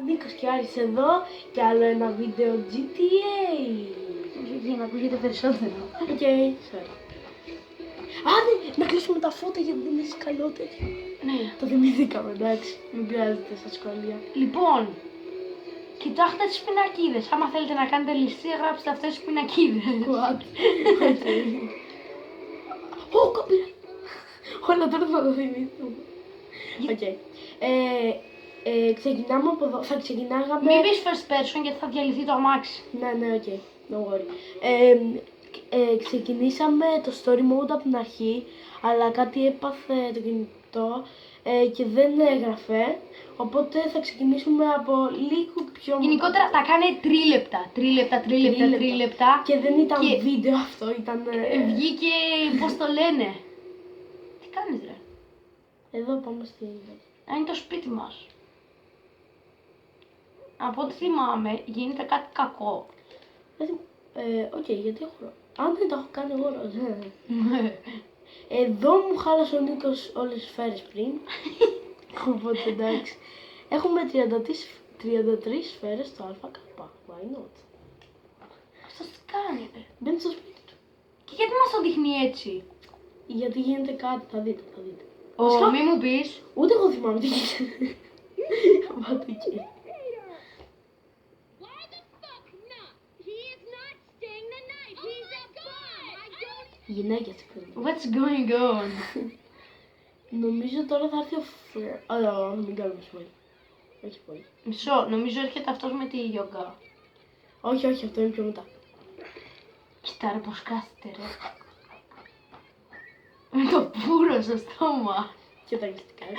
Νίκος και Άρης εδώ και άλλο ένα βίντεο GTA. Για να ακούγεται περισσότερο. Οκ, sorry. Ναι, να κλείσουμε τα φώτα γιατί δεν έχει καλό τέτοιο. Ναι. Το θυμηθήκαμε, εντάξει. Μην πειράζετε στα σχόλια. Λοιπόν, κοιτάξτε τις πινακίδες. Άμα θέλετε να κάνετε ληστεία, γράψτε αυτές τις πινακίδες. What? Ω, κόπηρα. Όλα τώρα θα το θυμηθούμε. Οκ. Ξεκινάμε από εδώ. Θα ξεκινάγαμε... Μην πεις first person γιατί θα διαλυθεί το αμάξι. Ναι, οκ. No worry. Ξεκινήσαμε το story mode από την αρχή, αλλά κάτι έπαθε το κινητό και δεν έγραφε. Οπότε θα ξεκινήσουμε από λίγο πιο... Γενικότερα τα κάνε 3 λεπτά. 3 λεπτά. Και δεν ήταν Και- βίντεο αυτό, ήταν... Βγήκε, πώς το λένε. Τι κάνεις ρε. Εδώ πάμε στη... Είναι το σπίτι μας. Από ό,τι θυμάμαι γίνεται κάτι κακό. Οκ, γιατί έχω... Αν δεν το έχω κάνει εγώ, εδώ μου χάλασε ο Νίκος όλες τις σφαίρες πριν. Οπότε εντάξει. Έχουμε 33 σφαίρες στο ΑΚ. Why not? Αυτός τι κάνει ρε. Μπαίνει στο σπίτι του. Και γιατί μας το δείχνει έτσι. Γιατί γίνεται κάτι, θα δείτε. Μη μου πεις. Ούτε εγώ θυμάμαι τι γίνεται. Πάτε εκεί. Why the fuck not? He is not staying the night. He's a god. I don't. Γυναίκες ξέρετε. What's going on. Νομίζω τώρα θα έρθει ο Φρ... μην κάνουμε spoil. Όχι spoil. Μισό, νομίζω έρχεται αυτός με τη γιόγκα. Όχι, αυτό είναι πιο μετά. Κοίτα ρε πως κάθεται ρε. Με το πουρο στο στόμα. Κοιτάξτε τι κάνει.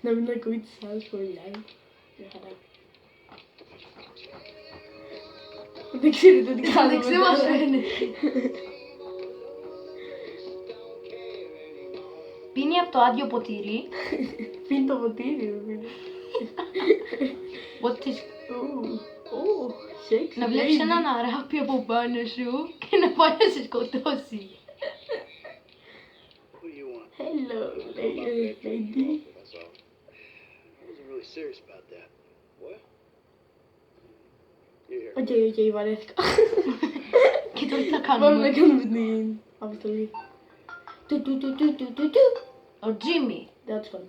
Να μην ακούει τις άλλες που μιλάει. Μια χαρά. Δεν ξέρετε τι κάνουμε. Δεν ξέμαθαινε. Πίνει από το άδειο ποτήρι. Πίνει το ποτήρι, ρε φίλε. What is... Sexy Να βλέπεις baby. έναν αράπη από πάνω σου και να πάει να σε σκοτώσει. What do you want? Hello, lady. That's all. I wasn't really serious about that. What? You're here. Οκ, βαρέθηκα. Και τώρα τι θα Πάμε να κάνουμε. κάνουμε την αποστολή. Του. Ο Τζίμι. Δεν θα τους κάνω.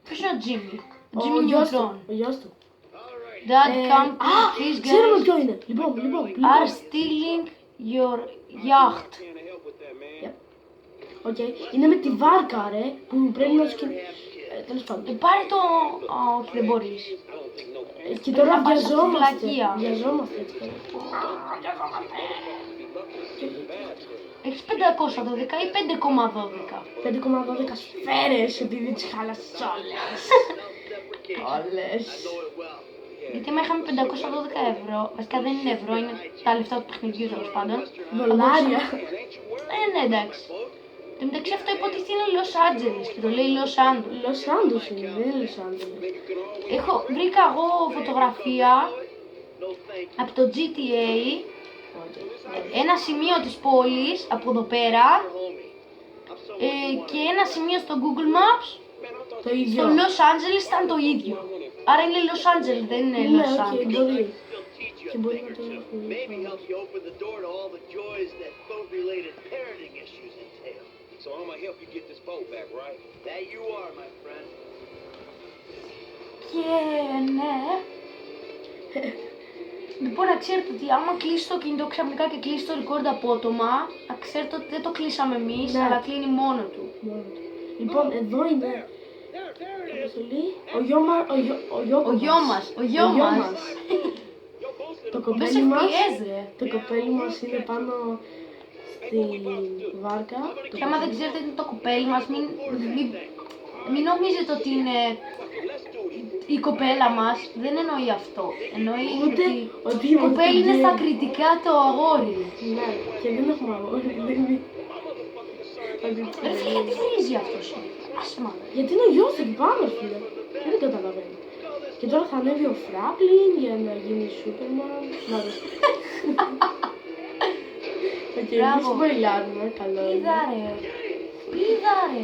Ποιος είναι ο Τζίμι. Ο Ο Τζίμι γιος Νιούτρον. του. Ο γιος του. All right. Dad, come these Ξέρουμε guys ποιο είναι. Λοιπόν. are stealing your yacht. Can't help with that, man. Οκ. Είναι με τη βάρκα, ρε, που πρέπει να σκεφτεί. Τέλος πάντων. Πάρε το... όχι δεν μπορείς. I don't think no Και τώρα να πας στη βιαζόμαστε. φυλακία. Βιαζόμαστε έτσι. Έχεις 512 ή 5,12. 5,12 σφαίρες επειδή τις χάλασες όλες. Όλες. know it well. Γιατί άμα είχαμε 512 ευρώ, βασικά δεν είναι ευρώ, είναι τα λεφτά του παιχνιδιού τέλος πάντων. Δολάρια. Ναι, εντάξει. Εν τω μεταξύ αυτό υποτίθεται είναι Los Angeles και το λέει Los Angeles. Λος Άντος είναι, δεν είναι Λος Άντος. Βρήκα εγώ φωτογραφία No thank από το GTA, ένα σημείο της πόλης από εδώ πέρα you, homie. I'm so και ένα σημείο στο Google Maps. Το Στο ίδιο. Los Angeles ήταν το ίδιο. Άρα είναι Los Angeles, δεν είναι Ναι, Los οκ, Angeles. μπορεί. Still teach you Και a μπορεί thing να or το two. έχουμε. Maybe help you open the door to all the joys that boat-related parenting issues entail. So I'm gonna help you get this boat back, right? That you are, my friend. Και ναι. Λοιπόν, να ξέρετε ότι άμα κλείσει το κινητό ξαφνικά και κλείσει το record απότομα, να ξέρετε ότι δεν το κλείσαμε εμείς, Ναι. αλλά κλείνει μόνο του. Μόνο του. Λοιπόν, εδώ είναι. Αποστολή. Ο γιο μας. Το Δεν κοπέλι σε μας. πιέζει. Το κοπέλι μας είναι πάνω στη βάρκα. Και άμα δεν ξέρετε τι είναι το κοπέλι μας, μην νομίζετε ότι είναι η κοπέλα μας. Δεν εννοεί αυτό. Εννοεί Ούτε ότι η κοπέλη είναι στα γκέι. κριτικά το αγόρι. Ναι, και δεν έχουμε αγόρι. Ρε φίλε, γιατί βρίζει αυτός. Άσε μα. Γιατί είναι ο γιος του εκεί πάνω, φίλε. Δεν καταλαβαίνω. Και τώρα θα ανέβει ο Φράπλιν για να γίνει Σούπερμαν. Να δεις. Οκ, μη Μπράβο. σποϊλάρουμε, καλό είναι. Είδα ρε. Είδα ρε.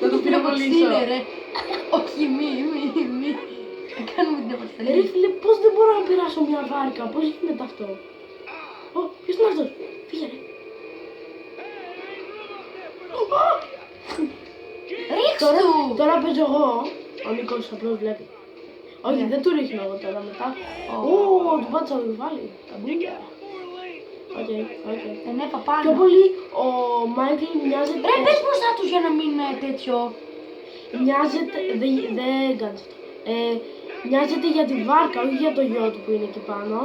Θα το πυροβολήσω. Είναι, ρε. Όχι, μη. Θα κάνουμε την Ρε αποστολή. φίλε, πώς δεν μπορώ να πειράσω μια βάρκα, πώς γίνεται αυτό. Ω, ποιος είναι αυτός, φύγε ρε. Ρίξ' του! Τώρα παίζω εγώ, ο Νίκος απλώς βλέπει. Όχι, Ναι. δεν του ρίχνω εγώ τώρα μετά. Ω. Του πάτησα το κεφάλι, τα μπούγια. Οκ. Ναι, Πιο παπάνω. πολύ ο Μάικλ μοιάζεται... Ρε, πες μπροστά τους για να μην είναι τέτοιο. Μοιάζεται, δεν κάνεις αυτό. Μοιάζεται για τη βάρκα, όχι για το γιο του που είναι εκεί πάνω.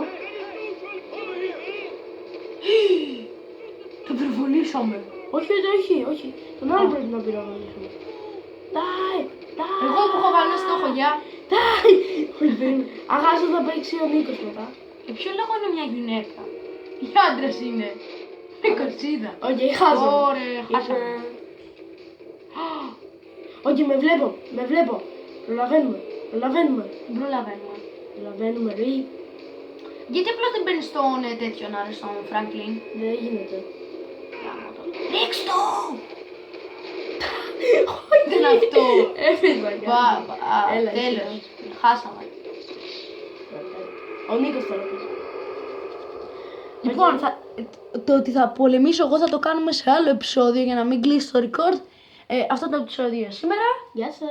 Τον πυροβολήσαμε. Όχι. Τον άλλο πρέπει να πυροβολήσουμε. Die. Εγώ που έχω βάλει στόχο, για. Die. Όχι, περίμενε. Αγάζω θα παίξει ο Νίκος μετά. Για ποιο λόγο είναι μια γυναίκα. Η άντρας είναι. Η κορτσίδα. Οκ, χάζω. Ωραία, χάσαμε. Όχι, με βλέπω. Προλαβαίνουμε. Προλαβαίνουμε. Ρε. Γιατί απλώς δεν μπαίνεις στον τέτοιον άρε, στον Φράγκλιν. Δεν γίνεται. Ρίξ' το! Τι είναι αυτό. Έφυγα. Έλα, Τέλος. εσύ. Χάσαμε. Ο Νίκος τώρα πίσω. Λοιπόν, το ότι θα πολεμήσω εγώ θα το κάνουμε σε άλλο επεισόδιο για να μην κλείσει το record. Αυτό το επεισόδιο σήμερα. Γεια σας.